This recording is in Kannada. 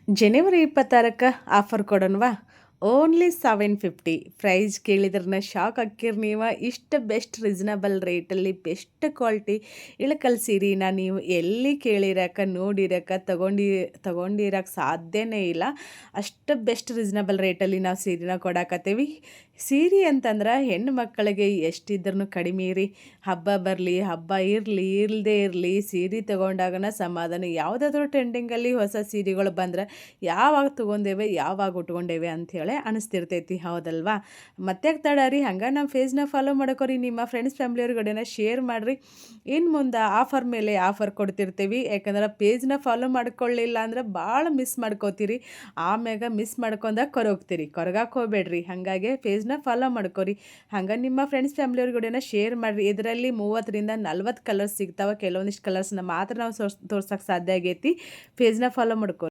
ಜನವರಿ 26ಕ್ಕೆ ಆಫರ್ ಕೊಡೋಣವಾ? ಓನ್ಲಿ 750 ಪ್ರೈಸ್ ಕೇಳಿದ್ರನ್ನ ಶಾಕ್ ಆಕ್ಕಿರ್ ನೀವು. ಇಷ್ಟು ಬೆಸ್ಟ್ ರೀಸನಬಲ್ ರೇಟಲ್ಲಿ ಬೆಸ್ಟ್ ಕ್ವಾಲಿಟಿ ಇಳಕಲ್ ಸೀರೆನ ನೀವು ಎಲ್ಲಿ ಕೇಳಿರಕ್ಕೆ ನೋಡಿರಕ್ಕೆ ತಗೊಂಡಿರಕ್ಕೆ ಸಾಧ್ಯನೇ ಇಲ್ಲ. ಅಷ್ಟು ಬೆಸ್ಟ್ ರೀಸನಬಲ್ ರೇಟಲ್ಲಿ ನಾವು ಸೀರೆನ ಕೊಡಾಕತ್ತೀವಿ. ಸೀರೆ ಅಂತಂದ್ರೆ ಹೆಣ್ಣು ಮಕ್ಕಳಿಗೆ ಎಷ್ಟಿದ್ರೂ ಕಡಿಮೆ ರೀ. ಹಬ್ಬ ಬರಲಿ, ಹಬ್ಬ ಇರಲಿ, ಇಲ್ಲದೇ ಇರಲಿ, ಸೀರೆ ತೊಗೊಂಡಾಗನ ಸಮಾಧಾನ. ಯಾವುದಾದ್ರೂ ಟ್ರೆಂಡಿಂಗಲ್ಲಿ ಹೊಸ ಸೀರೆಗಳು ಬಂದ್ರೆ ಯಾವಾಗ ತೊಗೊಂಡೇವೆ, ಯಾವಾಗ ಉಟ್ಕೊಂಡೇವೆ ಅಂಥೇಳಿ ಅನಿಸ್ತಿರ್ತೈತಿ, ಹೌದಲ್ವಾ? ಮತ್ತೆ ತಡ ರೀ, ಹಂಗೆ ನಮ್ಮ ಫೇಸ್ನ ಫಾಲೋ ಮಾಡ್ಕೊರಿ, ನಿಮ್ಮ ಫ್ರೆಂಡ್ಸ್ ಫ್ಯಾಮ್ಲಿಯವ್ರಿಗಡೆನ ಶೇರ್ ಮಾಡಿರಿ. ಇನ್ನು ಮುಂದೆ ಆಫರ್ ಮೇಲೆ ಆಫರ್ ಕೊಡ್ತಿರ್ತೀವಿ. ಯಾಕಂದ್ರೆ ಪೇಜ್ನ ಫಾಲೋ ಮಾಡ್ಕೊಳ್ಳಿಲ್ಲ ಅಂದ್ರೆ ಭಾಳ ಮಿಸ್ ಮಾಡ್ಕೋತೀರಿ. ಆಮ್ಯಾಗ ಮಿಸ್ ಮಾಡ್ಕೊಂಡಾಗ ಕೊರಗೋಗ್ತೀರಿ, ಕೊರಗಕ್ಕೆ ಹೋಗ್ಬೇಡ್ರಿ. ಹಾಗಾಗಿ ಪೇಜ್ನ ಫಾಲೋ ಮಾಡ್ಕೊರಿ. ಹಂಗೆ ನಿಮ್ಮ ಫ್ರೆಂಡ್ಸ್ ಫ್ಯಾಮ್ಲಿಯವ್ರಿಗಡೆನ ಶೇರ್ ಮಾಡಿರಿ. ಇದರಲ್ಲಿ 30ರಿಂದ 40 ಕಲರ್ಸ್ ಸಿಗ್ತಾವೆ. ಕೆಲವೊಂದಿಷ್ಟು ಕಲರ್ಸ್ನ ಮಾತ್ರ ನಾವು ತೋರ್ಸೋಕ್ಕೆ ಸಾಧ್ಯ ಆಗೈತಿ. ಪೇಜ್ನ ಫಾಲೋ ಮಾಡ್ಕೊರಿ.